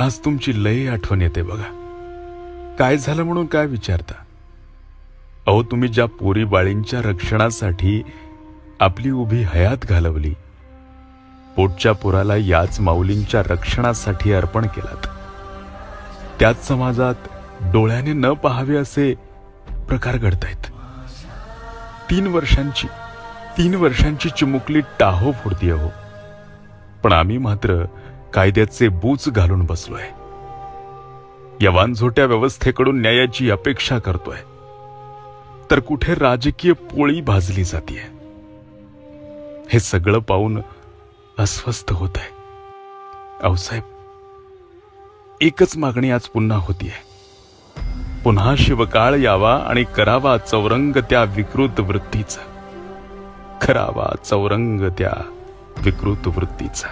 आज तुमची लय आठवण येते बघा. काय झालं म्हणून काय विचारता? अहो, तुम्ही ज्या पोरी बाळींच्या रक्षणासाठी आपली उभी हयात घालवली, पोटच्या पोराला याच माऊलींच्या रक्षणासाठी अर्पण केलात. त्याच समाजात डोळ्याने न पाहावे असे प्रकार घडतायत. 3 वर्षांची चिमुकली टाहो फोडतीये हो. पण आम्ही मात्र कायद्याचे बूच घालून बसलोय. या वानझोट्या व्यवस्थेकडून न्यायाची अपेक्षा करतोय, तर कुठे राजकीय पोळी भाजली जातीये. हे सगळं पाहून अस्वस्थ होत आहे. अहो साहेब, एकच मागणी आज पुन्हा होतीये. पुन्हा शिवकाळ यावा आणि करावा चौरंग त्या विकृत वृत्तीचा. करावा चौरंग त्या विकृत वृत्तीचा.